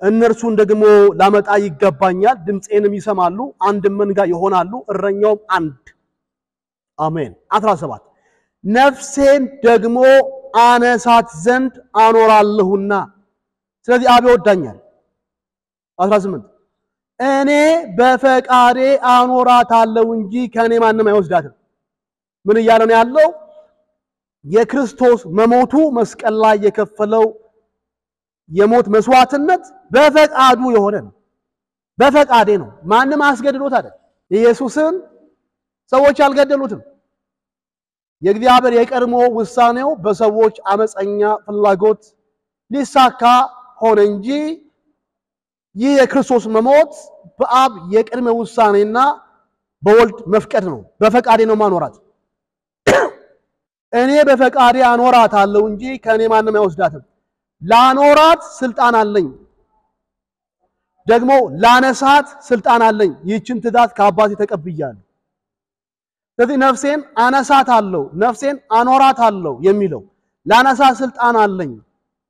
እነርሱን ደግሞ ላመጣ ይገባኛል ድምጼንም ይሰማሉ አንድ መንጋ ይሆናሉ እረኛውም አንድ አሜን 17 ነፍሴን ደግሞ አነሳት ዘንድ አኖራለሁና ስለዚህ አብ ይወዳኛል 18 እኔ በፈቃዴ አኖራታለሁ እንጂ ከኔ ማንም አይወስዳትም ምን እያለ ነው ያለው የክርስቶስ መሞቱ መስቀል ላይ የከፈለው የሞት መስዋዕትነት በፈቃዱ የሆነ ነው በፈቃዴ ነው ማንም አስገድዶት አይደል ኢየሱስን ሰዎች አልገደሉትም የእግዚአብሔር የቀድሞ ውሳኔው በሰዎች አመፀኛ ፍላጎት ሊሳካ ሆነ እንጂ ይህ የክርስቶስ መሞት በአብ የቀድሞ ውሳኔና በወልድ መፍቀድ ነው በፈቃዴ ነው ማኖራት እኔ በፈቃዴ አኖራታለሁ እንጂ ከኔ ማንም አይወስዳትም ላኖራት ስልጣን አለኝ ደግሞ ላነሳት ስልጣን አለኝ ይህችን ትእዛዝ ከአባቴ ተቀብያለሁ ስለዚህ ነፍሴን አነሳታለሁ ነፍሴን አኖራታለሁ የሚለው ላነሳት ስልጣን አለኝ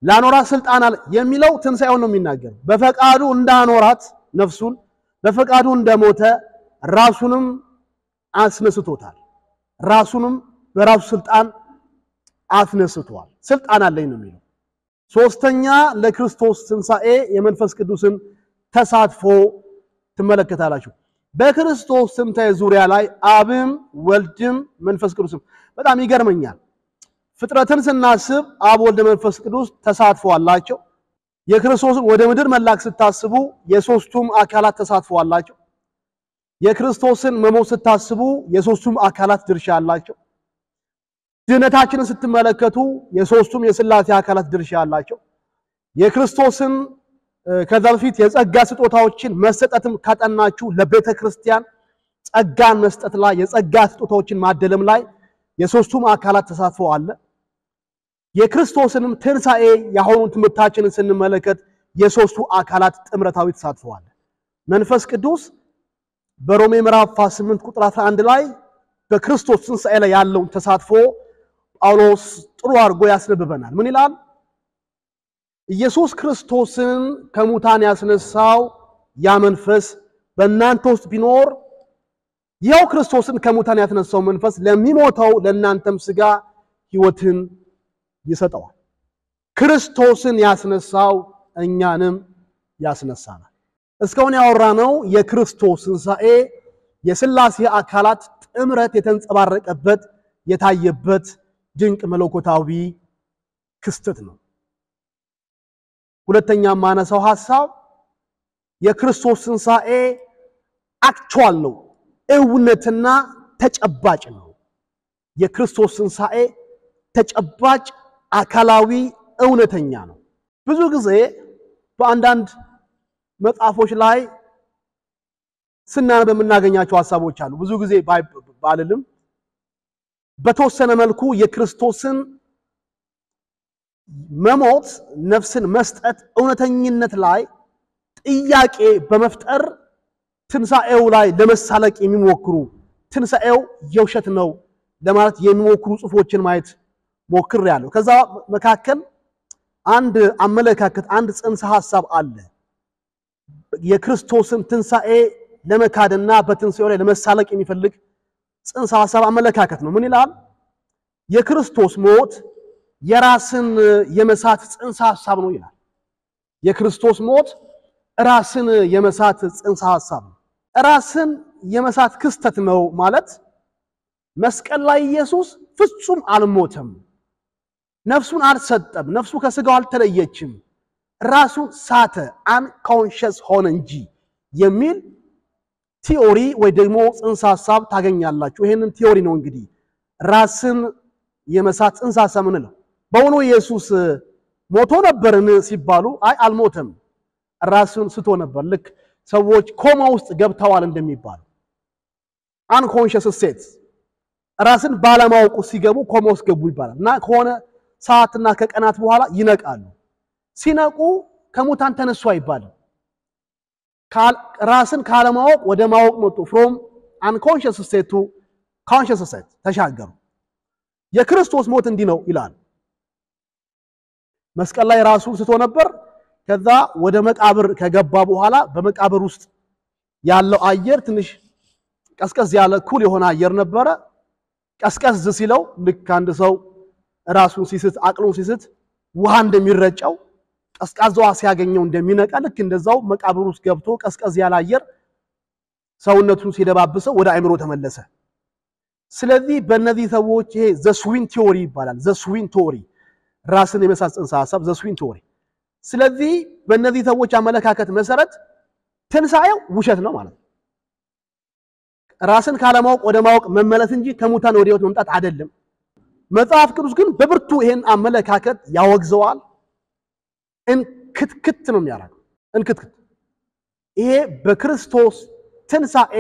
ላኖራት ስልጣን አለ የሚለው ትንሣኤውን ነው የሚናገር በፈቃዱ እንዳኖራት ነፍሱን በፈቃዱ እንደሞተ ራሱንም አስነስቶታል ራሱንም በራሱ ስልጣን አስነስቷል ስልጣን አለኝ ነው የሚለው ሶስተኛ ለክርስቶስ ትንሣኤ የመንፈስ ቅዱስን ተሳትፎ ትመለከታላችሁ በክርስቶስ ትንሣኤ ዙሪያ ላይ አብም ወልድም መንፈስ ቅዱስም በጣም ይገርመኛል ፍጥረትን ስናስብ አብ ወልድ መንፈስ ቅዱስ ተሳትፎ አላቸው የክርስቶስን ወደ ምድር መላክ ስታስቡ የሶስቱም አካላት ተሳትፎ አላቸው የክርስቶስን መሞት ስታስቡ የሶስቱም አካላት ድርሻ አላቸው ድነታችንን ስትመለከቱ የሶስቱም የሥላሴ አካላት ድርሻ አላቸው የክርስቶስን ከዛ በፊት የጸጋ ስጦታዎችን መስጠትም ካጠናችሁ ለቤተ ክርስቲያን ጸጋን መስጠት ላይ የጸጋ ስጦታዎችን ማደለም ላይ የሶስቱም አካላት ተሳትፎ አለ የክርስቶስንም ትንሣኤ ያሆኑን ትምርታችንን ስንመለከት የሶስቱ አካላት ጥምረታዊ ተሳትፎ አለ መንፈስ ቅዱስ በሮሜ ምዕራፍ 8 ቁጥር 11 ላይ በክርስቶስ ትንሣኤ ላይ ያለው ተሳትፎ ጳውሎስ ጥሩ አድርጎ ያስነብበናል ምን ይላል ኢየሱስ ክርስቶስን ከሙታን ያስነሳው ያ መንፈስ በእናንተ ውስጥ ቢኖር ይኸው ክርስቶስን ከሙታን ያስነሳው መንፈስ ለሚሞተው ለእናንተም ሥጋ ሕይወትን ይሰጠዋል ክርስቶስን ያስነሳው እኛንም ያስነሳናል እስካሁን ያወራነው የክርስቶስ ትንሣኤ የሥላሴ አካላት ጥምረት የተንጸባረቀበት የታየበት ድንቅ መለኮታዊ ክስተት ነው ሁለተኛ ማነሳው ሐሳብ የክርስቶስ ትንሣኤ አክቹዋል ነው እውነትና ተጨባጭ ነው። የክርስቶስ ትንሣኤ ተጨባጭ አካላዊ እውነተኛ ነው። ብዙ ጊዜ በአንዳንድ መጽሐፎች ላይ ስናነብ የምናገኛቸው ሐሳቦች አሉ። ብዙ ጊዜ ባልልም በተወሰነ መልኩ የክርስቶስን መሞት ነፍስን መስጠት እውነተኝነት ላይ ጥያቄ በመፍጠር ትንሣኤው ላይ ለመሳለቅ የሚሞክሩ ትንሣኤው የውሸት ነው ለማለት የሚሞክሩ ጽሑፎችን ማየት ሞክሬያለሁ። ከዛ መካከል አንድ አመለካከት አንድ ጽንሰ ሐሳብ አለ። የክርስቶስን ትንሣኤ ለመካድና በትንሣኤው ላይ ለመሳለቅ የሚፈልግ ጽንሰ ሐሳብ አመለካከት ነው። ምን ይላል? የክርስቶስ ሞት የራስን የመሳት ጽንሰ ሐሳብ ነው ይላል። የክርስቶስ ሞት ራስን የመሳት ጽንሰ ሐሳብ ነው። ራስን የመሳት ክስተት ነው ማለት መስቀል ላይ ኢየሱስ ፍጹም አልሞተም፣ ነፍሱን አልሰጠም፣ ነፍሱ ከስጋው አልተለየችም፣ ራሱን ሳተ፣ አንኮንሺየስ ሆነ እንጂ የሚል ቲዮሪ ወይ ደግሞ ጽንሰ ሐሳብ ታገኛላችሁ። ይሄንን ቲዮሪ ነው እንግዲህ ራስን የመሳት ጽንሰ ሐሳብ ምንለው። በእውኑ ኢየሱስ ሞቶ ነበርን ሲባሉ አይ አልሞተም፣ ራሱን ስቶ ነበር። ልክ ሰዎች ኮማ ውስጥ ገብተዋል እንደሚባል አንኮንሺየስ ስቴት ራስን ባለማወቁ ሲገቡ ኮማ ውስጥ ገቡ ይባላል እና ከሆነ ሰዓትና ከቀናት በኋላ ይነቃሉ። ሲነቁ ከሙታን ተነሱ አይባልም። ራስን ካለማወቅ ወደ ማወቅ መጡ። from unconscious state to conscious state ተሻገሩ። የክርስቶስ ሞት እንዲህ ነው ይላል። መስቀል ላይ ራሱን ስቶ ነበር። ከዛ ወደ መቃብር ከገባ በኋላ በመቃብር ውስጥ ያለው አየር ትንሽ ቀስቀስ ያለ ኩል የሆነ አየር ነበረ። ቀስቀስ ሲለው ልክ አንድ ሰው ራሱን ሲስት አቅሉን ሲስት ውሃ እንደሚረጨው ቀስቃዛዋ ሲያገኘው እንደሚነቃ ልክ እንደዛው መቃብር ውስጥ ገብቶ ቀስቀስ ያለ አየር ሰውነቱን ሲደባብሰው ወደ አእምሮ ተመለሰ። ስለዚህ በእነዚህ ሰዎች ይሄ ዘ ስዊን ቲዮሪ ይባላል። ዘ ስዊን ቲዮሪ ራስን የመሳት ጽንሰ ሐሳብ ዘ ስዊን ቲዮሪ። ስለዚህ በእነዚህ ሰዎች አመለካከት መሰረት ትንሣኤው ውሸት ነው ማለት ነው። ራስን ካለማወቅ ወደ ማወቅ መመለስ እንጂ ከሙታን ወደ ሕይወት መምጣት አይደለም። መጽሐፍ ቅዱስ ግን በብርቱ ይሄን አመለካከት ያወግዘዋል። እንክትክት ነው የሚያደርገው። እንክትክት ይሄ በክርስቶስ ትንሣኤ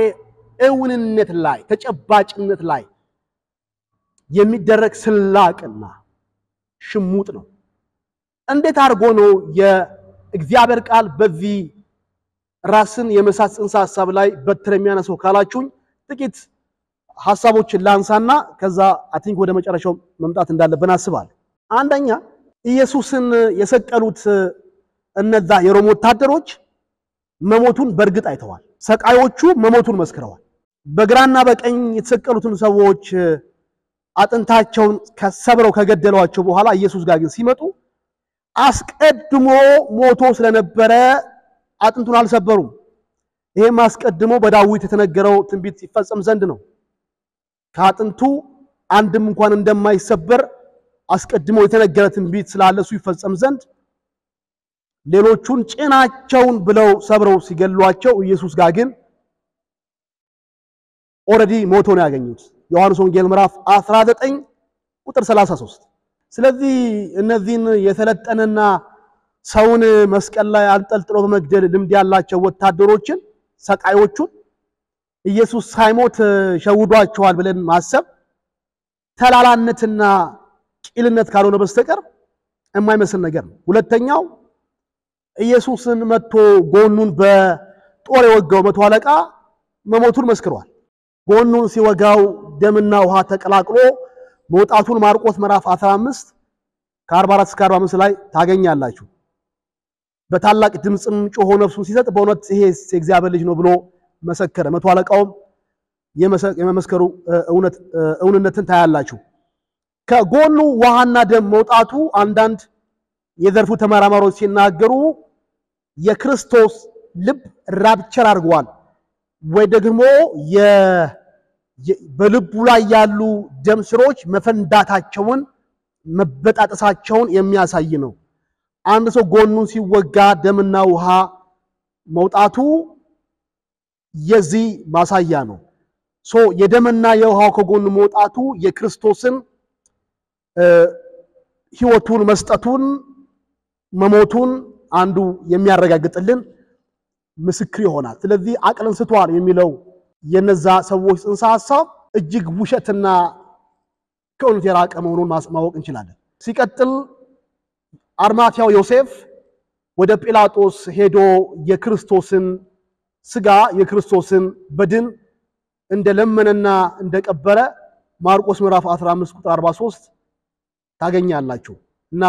እውንነት ላይ ተጨባጭነት ላይ የሚደረግ ስላቅና ሽሙጥ ነው። እንዴት አድርጎ ነው የእግዚአብሔር ቃል በዚህ ራስን የመሳት ጽንሰ ሐሳብ ላይ በትር የሚያነሳው ካላችሁኝ ጥቂት ሐሳቦችን ላንሳና ከዛ አቲንክ ወደ መጨረሻው መምጣት እንዳለብን አስባለሁ። አንደኛ ኢየሱስን የሰቀሉት እነዛ የሮም ወታደሮች መሞቱን በእርግጥ አይተዋል። ሰቃዮቹ መሞቱን መስክረዋል። በግራና በቀኝ የተሰቀሉትን ሰዎች አጥንታቸውን ከሰብረው ከገደሏቸው በኋላ ኢየሱስ ጋር ግን ሲመጡ አስቀድሞ ሞቶ ስለነበረ አጥንቱን አልሰበሩም። ይሄም አስቀድሞ በዳዊት የተነገረው ትንቢት ሲፈጸም ዘንድ ነው። ከአጥንቱ አንድም እንኳን እንደማይሰበር አስቀድሞ የተነገረ ትንቢት ስላለ እሱ ይፈጸም ዘንድ ሌሎቹን ጭናቸውን ብለው ሰብረው ሲገሏቸው ኢየሱስ ጋር ግን ኦሬዲ ሞቶ ነው ያገኙት። ዮሐንስ ወንጌል ምዕራፍ 19 ቁጥር 33። ስለዚህ እነዚህን የተለጠነና ሰውን መስቀል ላይ አንጠልጥሎ በመግደል ልምድ ያላቸው ወታደሮችን ሰቃዮቹን ኢየሱስ ሳይሞት ሸውዷቸዋል ብለን ማሰብ ተላላነትና ቂልነት ካልሆነ በስተቀር የማይመስል ነገር ነው። ሁለተኛው ኢየሱስን መጥቶ ጎኑን በጦር የወጋው መቶ አለቃ መሞቱን መስክሯል። ጎኑን ሲወጋው ደምና ውሃ ተቀላቅሎ መውጣቱን ማርቆስ ምዕራፍ 15 ከ44 እስከ 45 ላይ ታገኛላችሁ። በታላቅ ድምጽም ጮሆ ነፍሱን ሲሰጥ በእውነት ይሄ የእግዚአብሔር ልጅ ነው ብሎ መሰከረ። መቶ አለቃውም የመመስከሩ እውነትን ታያላችሁ። ከጎኑ ውሃና ደም መውጣቱ አንዳንድ የዘርፉ ተመራማሪዎች ሲናገሩ የክርስቶስ ልብ ራፕቸር አድርጓል ወይ ደግሞ በልቡ ላይ ያሉ ደም ስሮች መፈንዳታቸውን መበጣጠሳቸውን የሚያሳይ ነው። አንድ ሰው ጎኑን ሲወጋ ደምና ውሃ መውጣቱ የዚህ ማሳያ ነው። የደምና የውሃው ከጎኑ መውጣቱ የክርስቶስን ሕይወቱን መስጠቱን መሞቱን አንዱ የሚያረጋግጥልን ምስክር ይሆናል። ስለዚህ አቅልን ስቷል የሚለው የነዛ ሰዎች ጽንሰ ሐሳብ እጅግ ውሸትና ከእውነት የራቀ መሆኑን ማወቅ እንችላለን። ሲቀጥል አርማትያው ዮሴፍ ወደ ጲላጦስ ሄዶ የክርስቶስን ስጋ የክርስቶስን በድን እንደለመነና እንደቀበረ ማርቆስ ምዕራፍ 15 ቁጥር 43 ታገኛላችሁ። እና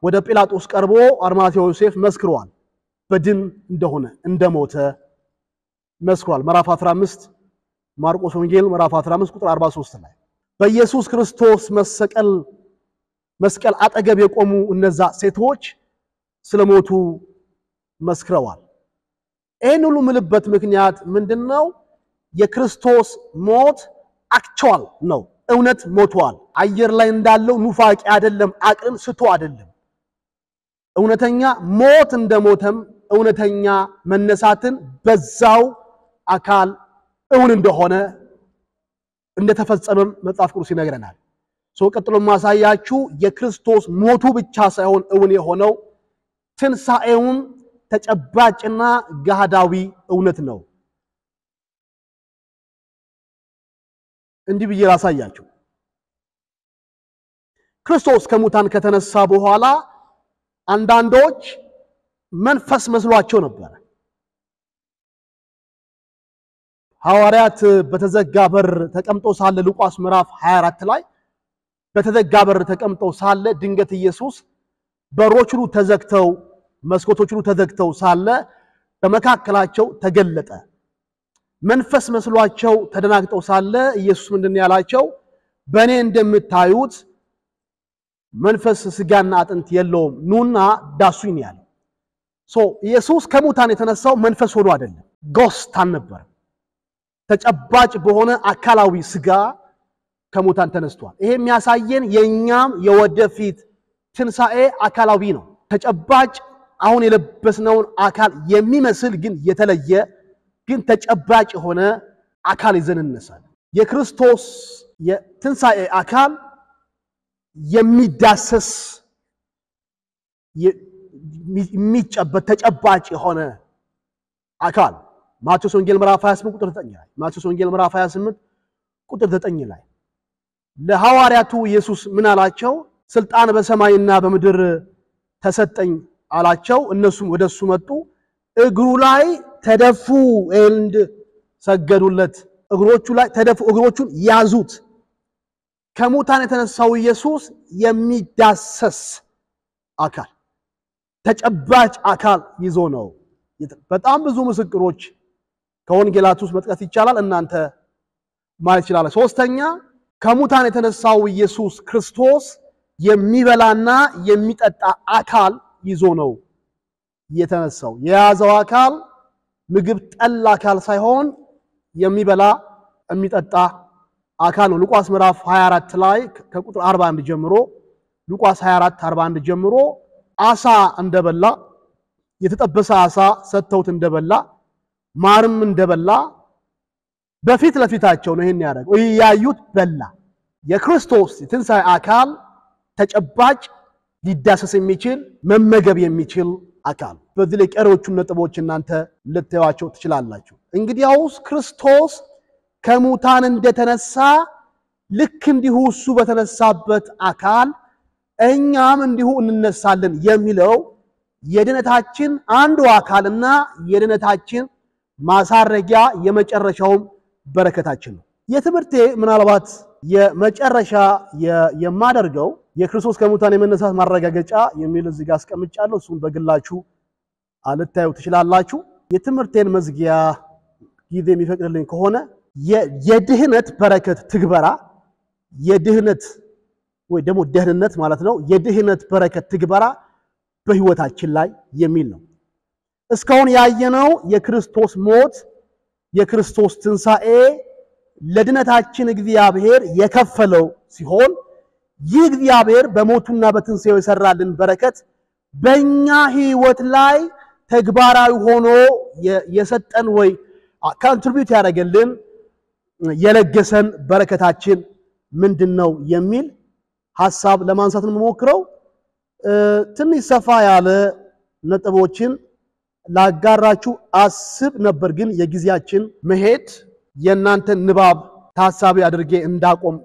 ወደ ጲላጦስ ቀርቦ አርማትያው ዮሴፍ መስክሯል። በድን እንደሆነ እንደሞተ መስክሯል። ምዕራፍ 15 ማርቆስ ወንጌል ምዕራፍ 15 ቁጥር 43 ላይ በኢየሱስ ክርስቶስ መስቀል አጠገብ የቆሙ እነዛ ሴቶች ስለሞቱ መስክረዋል። ይህን ሁሉ ምልበት ምክንያት ምንድነው? የክርስቶስ ሞት አክቹዋል ነው። እውነት ሞቷል። አየር ላይ እንዳለው ኑፋቂ አይደለም። አቅልን ስቶ አይደለም። እውነተኛ ሞት እንደሞተም እውነተኛ መነሳትን በዛው አካል እውን እንደሆነ እንደተፈጸመም መጽሐፍ ቅዱስ ይነግረናል። ቀጥሎ ማሳያችሁ የክርስቶስ ሞቱ ብቻ ሳይሆን እውን የሆነው ትንሳኤውም ተጨባጭና ገሃዳዊ እውነት ነው። እንዲህ ብዬ ላሳያችሁ። ክርስቶስ ከሙታን ከተነሳ በኋላ አንዳንዶች መንፈስ መስሏቸው ነበር። ሐዋርያት በተዘጋ በር ተቀምጠው ሳለ ሉቃስ ምዕራፍ 24 ላይ በተዘጋ በር ተቀምጠው ሳለ ድንገት ኢየሱስ በሮች ሁሉ ተዘግተው መስኮቶች ሁሉ ተዘግተው ሳለ በመካከላቸው ተገለጠ። መንፈስ መስሏቸው ተደናግጠው ሳለ ኢየሱስ ምንድነው ያላቸው? በእኔ እንደምታዩት መንፈስ ስጋና አጥንት የለውም፣ ኑና ዳሱኝ ያለው። ኢየሱስ ከሙታን የተነሳው መንፈስ ሆኖ አይደለም፣ ጎስት አልነበረም። ተጨባጭ በሆነ አካላዊ ስጋ ከሙታን ተነስቷል። ይሄ የሚያሳየን የኛም የወደፊት ትንሳኤ አካላዊ ነው። ተጨባጭ አሁን የለበስነውን አካል የሚመስል ግን የተለየ ግን ተጨባጭ የሆነ አካል ይዘን እንነሳለን። የክርስቶስ የትንሳኤ አካል የሚዳሰስ የሚጨበጥ ተጨባጭ የሆነ አካል ማቴዎስ ወንጌል ምዕራፍ 28 ቁጥር 9 ላይ ማቴዎስ ወንጌል ምዕራፍ 28 ቁጥር 9 ላይ ለሐዋርያቱ ኢየሱስ ምን አላቸው? ስልጣን በሰማይና በምድር ተሰጠኝ አላቸው። እነሱም ወደሱ መጡ፣ እግሩ ላይ ተደፉ፣ እንድ ሰገዱለት። እግሮቹ ላይ ተደፉ፣ እግሮቹን ያዙት። ከሙታን የተነሳው ኢየሱስ የሚዳሰስ አካል ተጨባጭ አካል ይዞ ነው። በጣም ብዙ ምስክሮች ከወንጌላት ውስጥ መጥቀስ ይቻላል፣ እናንተ ማየት ይችላል። ሶስተኛ ከሙታን የተነሳው ኢየሱስ ክርስቶስ የሚበላና የሚጠጣ አካል ይዞ ነው የተነሳው። የያዘው አካል ምግብ ጠል አካል ሳይሆን የሚበላ የሚጠጣ አካል ነው። ሉቃስ ምዕራፍ 24 ላይ ከቁጥር 41 ጀምሮ ሉቃስ 24 41 ጀምሮ አሳ እንደበላ የተጠበሰ አሳ ሰጥተውት እንደበላ ማርም እንደበላ በፊት ለፊታቸው ነው ይሄን ያደረገው። ያዩት በላ። የክርስቶስ የትንሣኤ አካል ተጨባጭ ሊዳሰስ የሚችል መመገብ የሚችል አካል። በዚህ ላይ ቀሪዎቹን ነጥቦች እናንተ ልታዩዋቸው ትችላላችሁ። እንግዲያውስ ክርስቶስ ከሙታን እንደተነሳ ልክ እንዲሁ እሱ በተነሳበት አካል እኛም እንዲሁ እንነሳለን የሚለው የድነታችን አንዱ አካልና የድነታችን ማሳረጊያ የመጨረሻው በረከታችን ነው። የትምህርቴ ምናልባት የመጨረሻ የማደርገው የክርስቶስ ከሙታን የመነሳት ማረጋገጫ የሚል እዚህ ጋር አስቀምጫለሁ። እሱን በግላችሁ አልታዩ ትችላላችሁ። የትምህርቴን መዝጊያ ጊዜ የሚፈቅድልኝ ከሆነ የድህነት በረከት ትግበራ የድህነት ወይ ደግሞ ደህንነት ማለት ነው። የድህነት በረከት ትግበራ በህይወታችን ላይ የሚል ነው። እስካሁን ያየነው የክርስቶስ ሞት የክርስቶስ ትንሣኤ ለድነታችን እግዚአብሔር የከፈለው ሲሆን ይህ እግዚአብሔር በሞቱና በትንሣኤው የሰራልን በረከት በእኛ ህይወት ላይ ተግባራዊ ሆኖ የሰጠን ወይ ኮንትሪቢዩት ያደረገልን የለገሰን በረከታችን ምንድነው የሚል ሐሳብ ለማንሳት እንሞክረው። ትንሽ ሰፋ ያለ ነጥቦችን ላጋራችሁ አስብ ነበር፣ ግን የጊዜያችን መሄድ የእናንተን ንባብ ታሳቢ አድርጌ እንዳቆም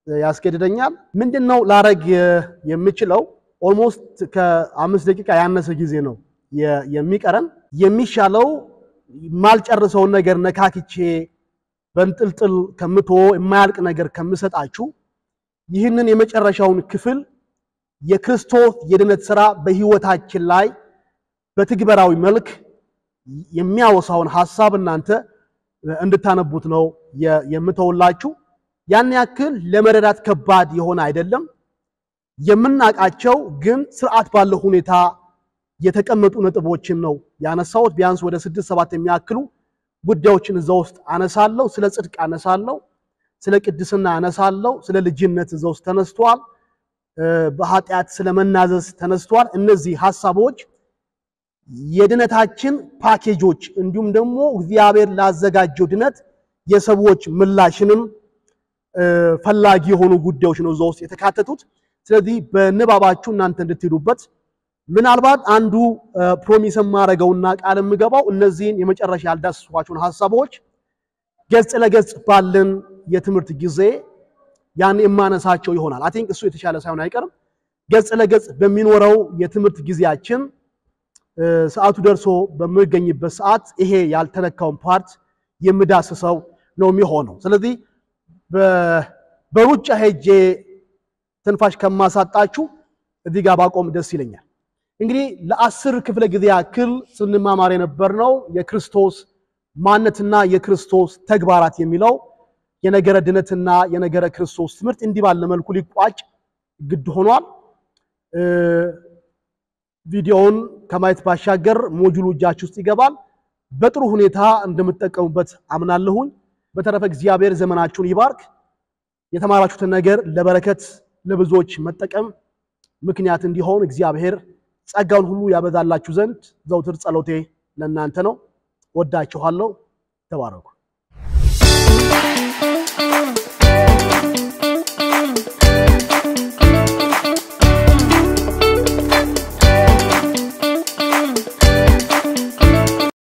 ያስገድደኛል። ምንድነው ላረግ የምችለው? ኦልሞስት ከ5 ደቂቃ ያነሰ ጊዜ ነው የሚቀረን። የሚሻለው ማልጨርሰውን ነገር ነካክቼ በንጥልጥል ከምቶ የማያልቅ ነገር ከምሰጣችሁ ይህንን የመጨረሻውን ክፍል የክርስቶስ የድነት ሥራ በህይወታችን ላይ በትግበራዊ መልክ የሚያወሳውን ሐሳብ እናንተ እንድታነቡት ነው የምተውላችሁ። ያን ያክል ለመረዳት ከባድ የሆነ አይደለም። የምናቃቸው ግን ስርዓት ባለው ሁኔታ የተቀመጡ ነጥቦችን ነው ያነሳሁት። ቢያንስ ወደ 6-7 የሚያክሉ ጉዳዮችን እዛው ውስጥ አነሳለሁ። ስለ ጽድቅ አነሳለሁ፣ ስለ ቅድስና አነሳለሁ፣ ስለ ልጅነት እዛው ውስጥ ተነስቷል፣ በኃጢአት ስለመናዘዝ ተነስቷል። እነዚህ ሐሳቦች የድነታችን ፓኬጆች እንዲሁም ደግሞ እግዚአብሔር ላዘጋጀው ድነት የሰዎች ምላሽንም ፈላጊ የሆኑ ጉዳዮች ነው እዛው ውስጥ የተካተቱት። ስለዚህ በንባባችሁ እናንተ እንድትሄዱበት ምናልባት አንዱ ፕሮሚስ ማረጋውና ቃል ምገባው እነዚህን የመጨረሻ ያልዳሰስኳቸውን ሐሳቦች ገጽ ለገጽ ባለን የትምህርት ጊዜ ያን የማነሳቸው ይሆናል። አይ ቲንክ እሱ የተሻለ ሳይሆን አይቀርም። ገጽ ለገጽ በሚኖረው የትምህርት ጊዜያችን ሰዓቱ ደርሶ በመገኝበት ሰዓት ይሄ ያልተነካውን ፓርት የምዳስሰው ነው የሚሆነው። ስለዚህ በሩጫ ሄጄ ትንፋሽ ከማሳጣችሁ እዚህ ጋር ባቆም ደስ ይለኛል። እንግዲህ ለ10 ክፍለ ጊዜ ያክል ስንማማር የነበርነው የክርስቶስ ማንነትና የክርስቶስ ተግባራት የሚለው የነገረ ድነትና የነገረ ክርስቶስ ትምህርት እንዲህ ባለ መልኩ ሊቋጭ ግድ ሆኗል። ቪዲዮውን ከማየት ባሻገር ሞጁሉ እጃችሁ ውስጥ ይገባል። በጥሩ ሁኔታ እንደምትጠቀሙበት አምናለሁኝ። በተረፈ እግዚአብሔር ዘመናችሁን ይባርክ። የተማራችሁትን ነገር ለበረከት ለብዙዎች መጠቀም ምክንያት እንዲሆን እግዚአብሔር ጸጋውን ሁሉ ያበዛላችሁ ዘንድ ዘውትር ጸሎቴ ለእናንተ ነው። ወዳችኋለሁ። ተባረኩ።